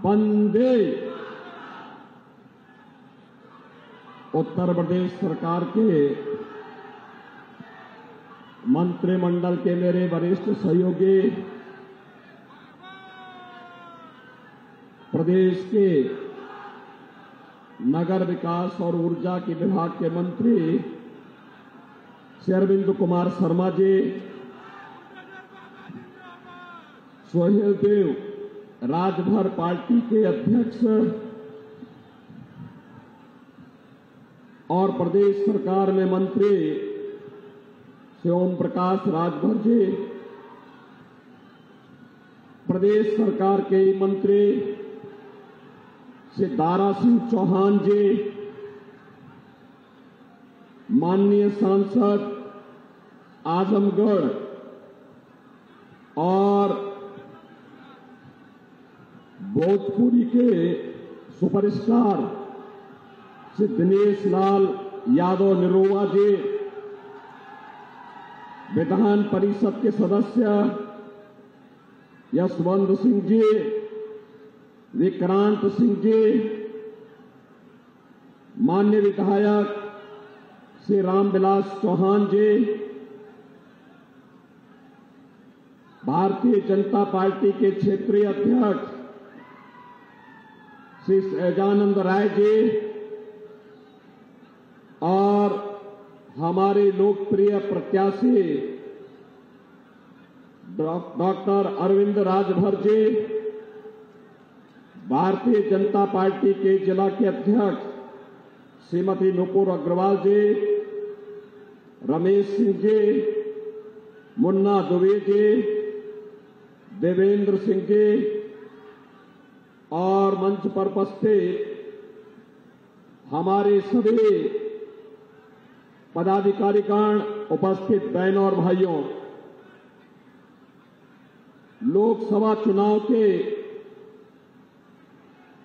वंदे। उत्तर प्रदेश सरकार के मंत्रिमंडल के मेरे वरिष्ठ सहयोगी, प्रदेश के नगर विकास और ऊर्जा के विभाग के मंत्री श्री अरविंद कुमार शर्मा जी, सोहेल देव राजभर पार्टी के अध्यक्ष और प्रदेश सरकार में मंत्री श्री ओम प्रकाश राजभर जी, प्रदेश सरकार के मंत्री श्री दारा सिंह चौहान जी, माननीय सांसद आजमगढ़ और भोजपुरी के सुपरस्टार श्री दिनेश लाल यादव निरोवा जी, विधान परिषद के सदस्य यशवंत सिंह जी, विक्रांत सिंह जी, माननीय विधायक श्री रामविलास चौहान जी, भारतीय जनता पार्टी के क्षेत्रीय अध्यक्ष श्री सहजानंद राय जी और हमारे लोकप्रिय प्रत्याशी डॉक्टर अरविंद राजभर जी, भारतीय जनता पार्टी के जिला के अध्यक्ष श्रीमती नुपुर अग्रवाल जी, रमेश सिंह जी, मुन्ना दुबे जी, देवेंद्र सिंह जी और मंच पर उपस्थित हमारे सभी पदाधिकारीगण, उपस्थित बहनों और भाइयों, लोकसभा चुनाव के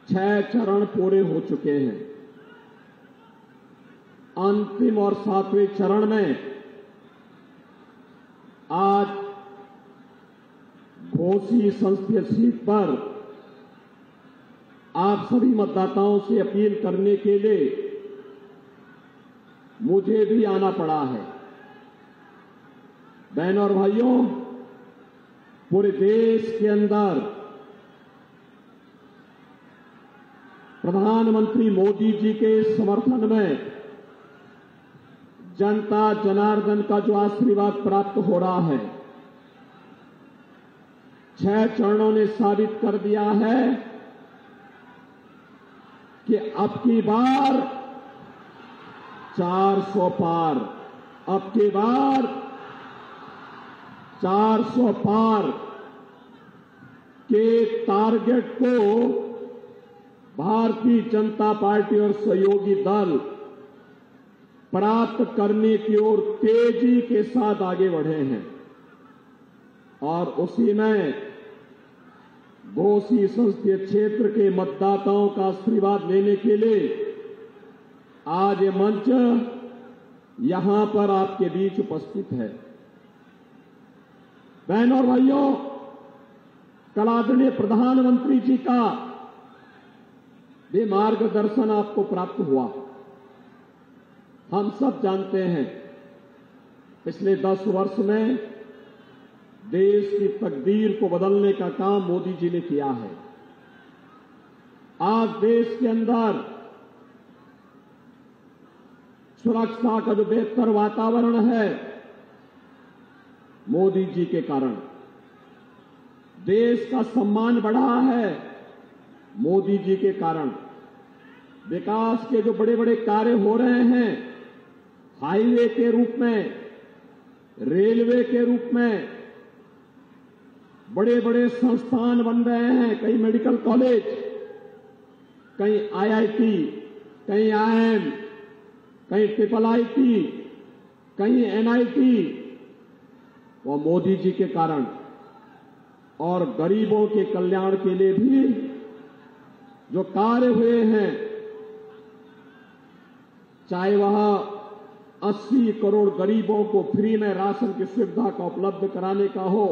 6 चरण पूरे हो चुके हैं। अंतिम और 7वें चरण में आज घोसी संसदीय सीट पर आप सभी मतदाताओं से अपील करने के लिए मुझे भी आना पड़ा है। बहनों और भाइयों, पूरे देश के अंदर प्रधानमंत्री मोदी जी के समर्थन में जनता जनार्दन का जो आशीर्वाद प्राप्त हो रहा है, 6 चरणों ने साबित कर दिया है कि अब की बार 400 पार, अब की बार 400 पार के टारगेट को भारतीय जनता पार्टी और सहयोगी दल प्राप्त करने की ओर तेजी के साथ आगे बढ़े हैं। और उसी में घोसी संसदीय क्षेत्र के मतदाताओं का आशीर्वाद लेने के लिए आज ये मंच यहां पर आपके बीच उपस्थित है। बहनों और भाइयों, कल आदरणीय प्रधानमंत्री जी का भी मार्गदर्शन आपको प्राप्त हुआ। हम सब जानते हैं पिछले 10 वर्ष में देश की तकदीर को बदलने का काम मोदी जी ने किया है। आज देश के अंदर सुरक्षा का जो बेहतर वातावरण है, मोदी जी के कारण। देश का सम्मान बढ़ा है, मोदी जी के कारण। विकास के जो बड़े बड़े कार्य हो रहे हैं, हाईवे के रूप में, रेलवे के रूप में, बड़े बड़े संस्थान बन रहे हैं, कई मेडिकल कॉलेज, कहीं IIT, कहीं IIM, कहीं IIIT, कहीं NIT, वो मोदी जी के कारण। और गरीबों के कल्याण के लिए भी जो कार्य हुए हैं, चाहे वह 80 करोड़ गरीबों को फ्री में राशन की सुविधा का उपलब्ध कराने का हो,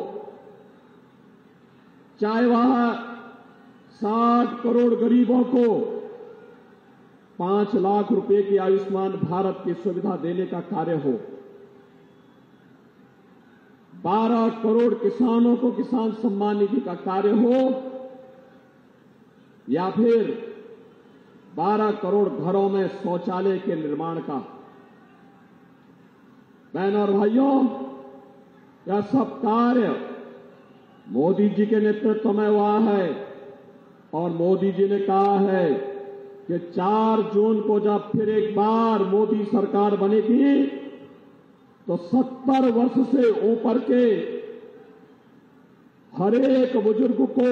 चाहे वह 60 60 करोड़ गरीबों को 5 लाख रुपए की आयुष्मान भारत की सुविधा देने का कार्य हो, 12 करोड़ किसानों को किसान सम्मान निधि का कार्य हो, या फिर 12 करोड़ घरों में शौचालय के निर्माण का। बहनों और भाइयों, यह सब कार्य मोदी जी के नेतृत्व में हुआ है और मोदी जी ने कहा है कि 4 जून को जब फिर एक बार मोदी सरकार बनेगी तो 70 वर्ष से ऊपर के हर एक बुजुर्ग को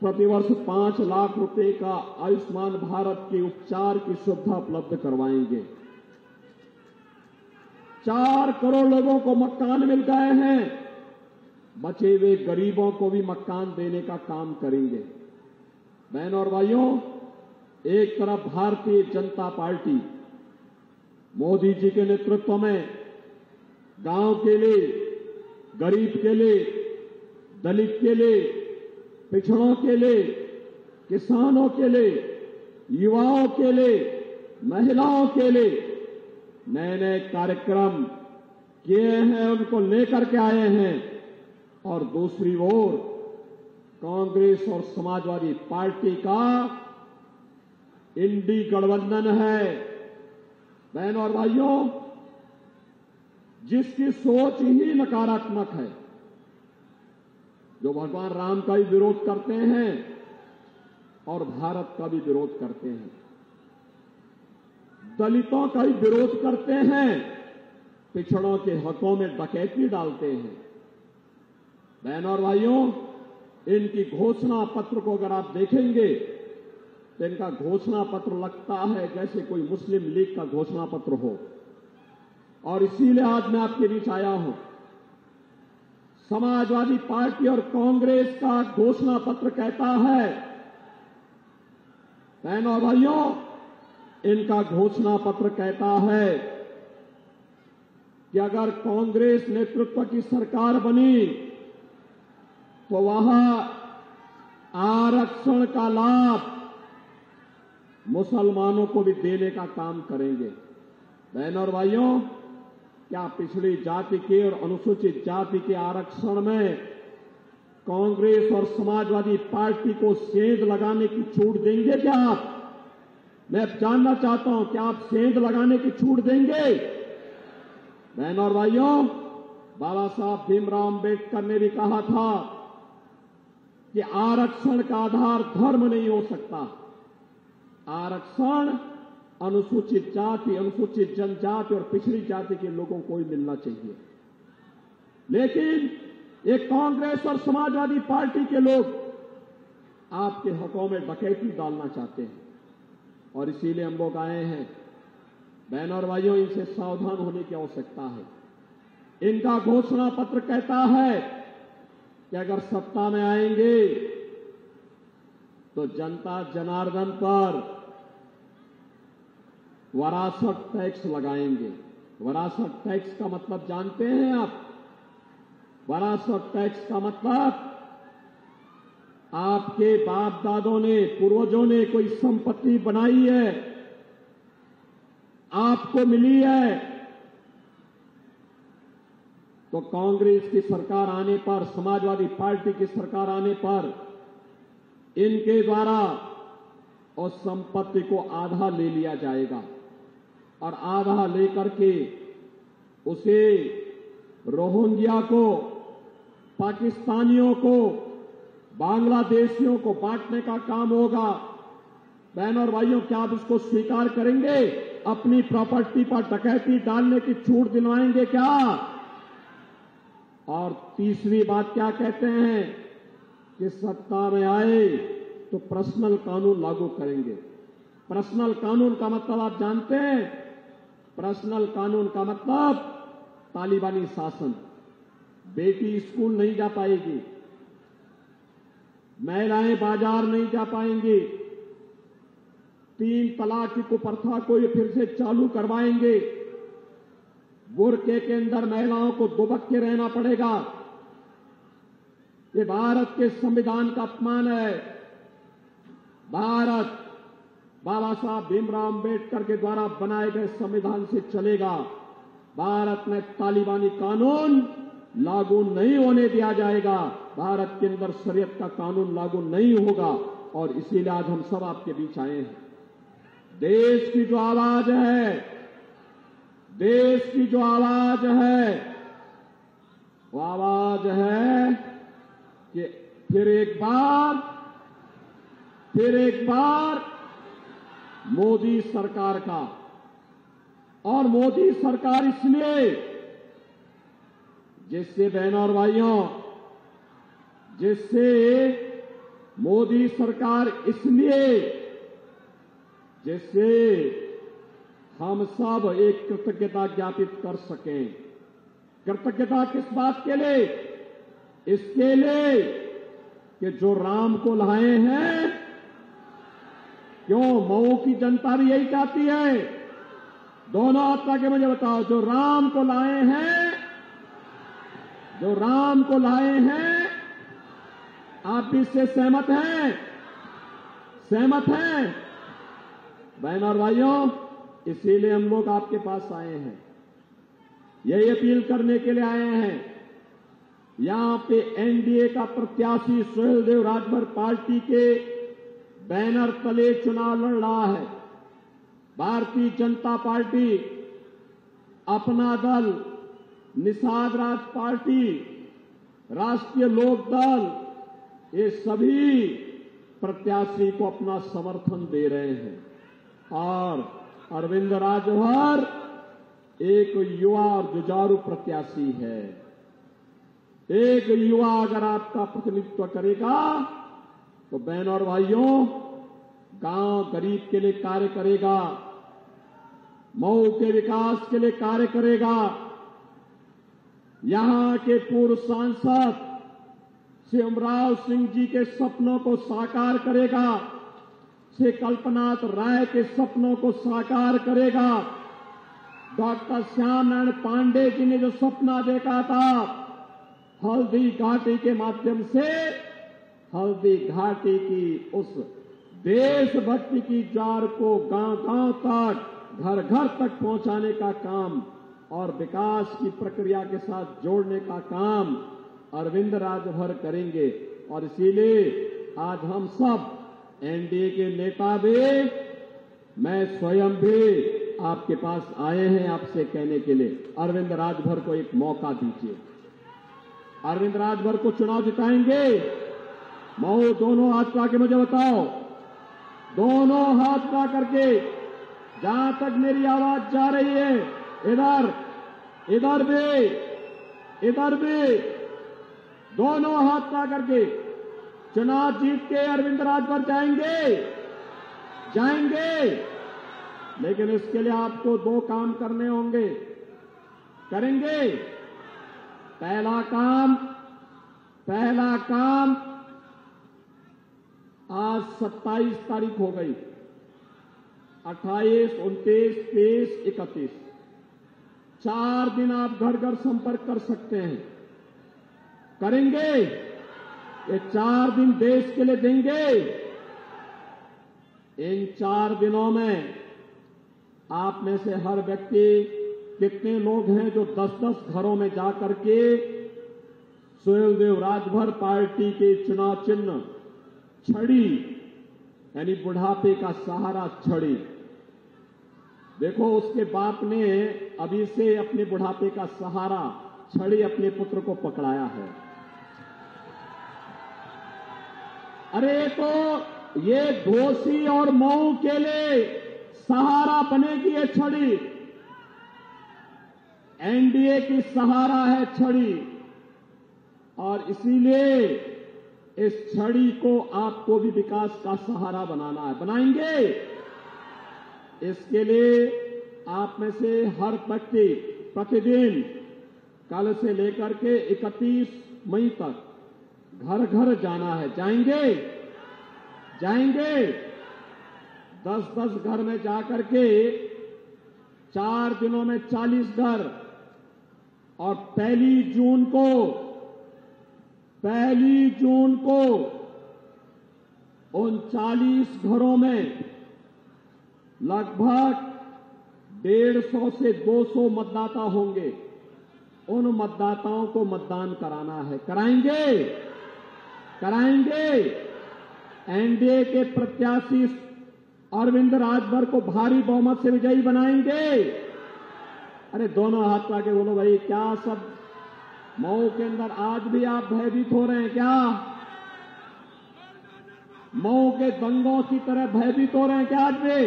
प्रतिवर्ष 5 लाख रुपए का आयुष्मान भारत के उपचार की सुविधा उपलब्ध करवाएंगे। 4 करोड़ लोगों को मकान मिल गए हैं, बचे हुए गरीबों को भी मकान देने का काम करेंगे। बहनों और भाइयों, एक तरफ भारतीय जनता पार्टी मोदी जी के नेतृत्व में गांव के लिए, गरीब के लिए, दलित के लिए, पिछड़ों के लिए, किसानों के लिए, युवाओं के लिए, महिलाओं के लिए नए नए कार्यक्रम किए हैं, उनको लेकर के आए हैं। और दूसरी ओर कांग्रेस और समाजवादी पार्टी का इंडी गठबंधन है। बहनों और भाइयों, जिसकी सोच ही नकारात्मक है, जो भगवान राम का भी विरोध करते हैं और भारत का भी विरोध करते हैं, दलितों का भी विरोध करते हैं, पिछड़ों के हकों में डकैती डालते हैं। बहनों और भाइयों, इनकी घोषणा पत्र को अगर आप देखेंगे तो इनका घोषणा पत्र लगता है जैसे कोई मुस्लिम लीग का घोषणा पत्र हो। और इसीलिए आज मैं आपके बीच आया हूं। समाजवादी पार्टी और कांग्रेस का घोषणा पत्र कहता है, बहनों और भाइयों, इनका घोषणा पत्र कहता है कि अगर कांग्रेस नेतृत्व की सरकार बनी तो वहां आरक्षण का लाभ मुसलमानों को भी देने का काम करेंगे। बहनों और भाइयों, क्या पिछड़ी जाति के और अनुसूचित जाति के आरक्षण में कांग्रेस और समाजवादी पार्टी को सेंध लगाने की छूट देंगे क्या आप? मैं जानना चाहता हूं कि आप सेंध लगाने की छूट देंगे? बहनों और भाइयों, बाबा साहब भीमराव अम्बेडकर ने भी कहा था कि आरक्षण का आधार धर्म नहीं हो सकता। आरक्षण अनुसूचित जाति, अनुसूचित जनजाति और पिछड़ी जाति के लोगों को ही मिलना चाहिए। लेकिन ये कांग्रेस और समाजवादी पार्टी के लोग आपके हकों में डकैती डालना चाहते हैं और इसीलिए हम लोग आए हैं। बहनों और भाइयों, इनसे सावधान होने की आवश्यकता है। इनका घोषणा पत्र कहता है कि अगर सत्ता में आएंगे तो जनता जनार्दन पर वरासत टैक्स लगाएंगे। वरासत टैक्स का मतलब जानते हैं आप? वरासत टैक्स का मतलब आपके बाप दादों ने, पूर्वजों ने कोई संपत्ति बनाई है, आपको मिली है, तो कांग्रेस की सरकार आने पर, समाजवादी पार्टी की सरकार आने पर इनके द्वारा उस संपत्ति को आधा ले लिया जाएगा और आधा लेकर के उसे रोहिंग्या को, पाकिस्तानियों को, बांग्लादेशियों को बांटने का काम होगा। बहनों और भाइयों, क्या आप इसको स्वीकार करेंगे? अपनी प्रॉपर्टी पर डकैती डालने की छूट दिलवाएंगे क्या? और तीसरी बात क्या कहते हैं कि सत्ता में आए तो पर्सनल कानून लागू करेंगे। पर्सनल कानून का मतलब आप जानते हैं? पर्सनल कानून का मतलब तालिबानी शासन। बेटी स्कूल नहीं जा पाएगी, महिलाएं बाजार नहीं जा पाएंगी, 3 तलाक की कुप्रथा को ये फिर से चालू करवाएंगे, बुर्के के अंदर महिलाओं को दुबक के रहना पड़ेगा। ये भारत के संविधान का अपमान है। भारत बाबा साहब भीमराव अंबेडकर के द्वारा बनाए गए संविधान से चलेगा। भारत में तालिबानी कानून लागू नहीं होने दिया जाएगा। भारत के अंदर शरीयत का कानून लागू नहीं होगा। और इसीलिए आज हम सब आपके बीच आए हैं। देश की जो आवाज है, देश की जो आवाज है, वो आवाज है कि फिर एक बार मोदी सरकार का। और मोदी सरकार इसलिए, जिससे बहनों और भाइयों, जिससे मोदी सरकार इसलिए जिससे हम सब एक कृतज्ञता ज्ञापित कर सकें। कृतज्ञता किस बात के लिए? इसके लिए कि जो राम को लाए हैं, क्यों मऊ की जनता भी यही चाहती है? दोनों हाथ के मुझे बताओ, जो राम को लाए हैं, जो राम को लाए हैं, आप भी इससे सहमत हैं? सहमत हैं? बहनों और भाइयों, इसीलिए हम लोग आपके पास आए हैं, यही अपील करने के लिए आए हैं। यहां पे एनडीए का प्रत्याशी सुहेलदेव राजभर पार्टी के बैनर तले चुनाव लड़ रहा है। भारतीय जनता पार्टी, अपना दल, निषाद राज पार्टी, राष्ट्रीय लोक दल, ये सभी प्रत्याशी को अपना समर्थन दे रहे हैं। और अरविंद राजभर एक युवा और जुझारू प्रत्याशी है। एक युवा अगर आपका प्रतिनिधित्व करेगा तो बहनों और भाइयों, गांव गरीब के लिए कार्य करेगा, मऊ के विकास के लिए कार्य करेगा। यहां के पूर्व सांसद श्री अमराव सिंह जी के सपनों को साकार करेगा, श्री कल्पनाथ राय के सपनों को साकार करेगा। डॉक्टर श्याम नारायण पांडे जी ने जो सपना देखा था, हल्दी घाटी के माध्यम से हल्दी घाटी की उस देशभक्ति की जार को गांव-गांव तक, घर-घर तक पहुंचाने का काम और विकास की प्रक्रिया के साथ जोड़ने का काम अरविंद राजभर करेंगे। और इसीलिए आज हम सब एनडीए के नेता भी, मैं स्वयं भी आपके पास आए हैं आपसे कहने के लिए, अरविंद राजभर को एक मौका दीजिए। अरविंद राजभर को चुनाव जिताएंगे। मऊ दोनों हाथ उठा के मुझे बताओ, दोनों हाथ उठा करके, जहां तक मेरी आवाज जा रही है, इधर भी दोनों हाथ उठा करके चुनाव जीत के अरविंद राजभर जाएंगे। लेकिन इसके लिए आपको दो काम करने होंगे। करेंगे? पहला काम, आज 27 तारीख हो गई, 28, 29, 30, 31, 4 दिन आप घर घर संपर्क कर सकते हैं। करेंगे? ये 4 दिन देश के लिए देंगे। इन 4 दिनों में आप में से हर व्यक्ति, कितने लोग हैं जो 10-10 घरों में जाकर के सुहेलदेव राजभर पार्टी के चुनाव चिन्ह छड़ी, यानी बुढ़ापे का सहारा छड़ी, देखो उसके बाप ने अभी से अपने बुढ़ापे का सहारा छड़ी अपने पुत्र को पकड़ाया है। अरे तो ये घोसी और मऊ के लिए सहारा बनेगी ये छड़ी। एनडीए की सहारा है छड़ी, और इसीलिए इस छड़ी को आपको भी विकास का सहारा बनाना है। बनाएंगे? इसके लिए आप में से हर व्यक्ति प्रतिदिन कल से लेकर के 31 मई तक घर घर जाना है। जाएंगे 10-10 घर में जाकर के 4 दिनों में 40 घर, और पहली जून को उन 40 घरों में लगभग 150 से 200 मतदाता होंगे। उन मतदाताओं को मतदान कराना है। कराएंगे? कराएंगे? एनडीए के प्रत्याशी अरविंद राजभर को भारी बहुमत से विजयी बनाएंगे? अरे दोनों हाथ आके बोलो भाई, क्या सब मऊ के अंदर आज भी आप भयभीत हो रहे हैं क्या? मऊ के दंगों की तरह भयभीत हो रहे हैं क्या आज भी?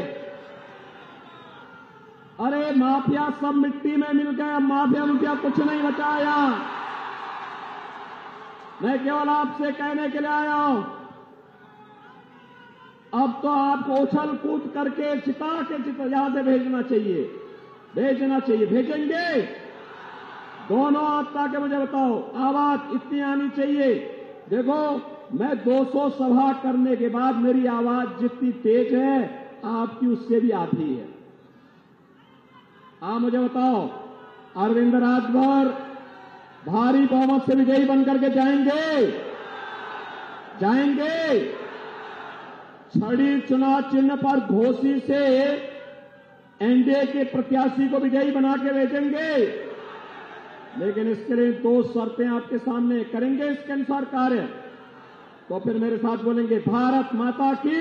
अरे माफिया सब मिट्टी में मिल गए, माफिया मुफिया कुछ नहीं बचाया। मैं केवल आपसे कहने के लिए आया हूं, अब तो आपको उछल कूद करके चिता यहां से भेजना चाहिए, भेजना चाहिए। भेजेंगे? दोनों आपका के मुझे बताओ, आवाज इतनी आनी चाहिए। देखो, मैं 200 सभा करने के बाद मेरी आवाज जितनी तेज है आपकी उससे भी आधी है। आप मुझे बताओ, अरविंद राजभर भारी बहुमत से विजयी बनकर के जाएंगे? जाएंगे? छड़ी चुनाव चिन्ह पर घोसी से एनडीए के प्रत्याशी को विजयी बना के भेजेंगे? लेकिन इसके लिए 2 शर्तें आपके सामने। करेंगे इसके अनुसार कार्य तो फिर मेरे साथ बोलेंगे भारत माता की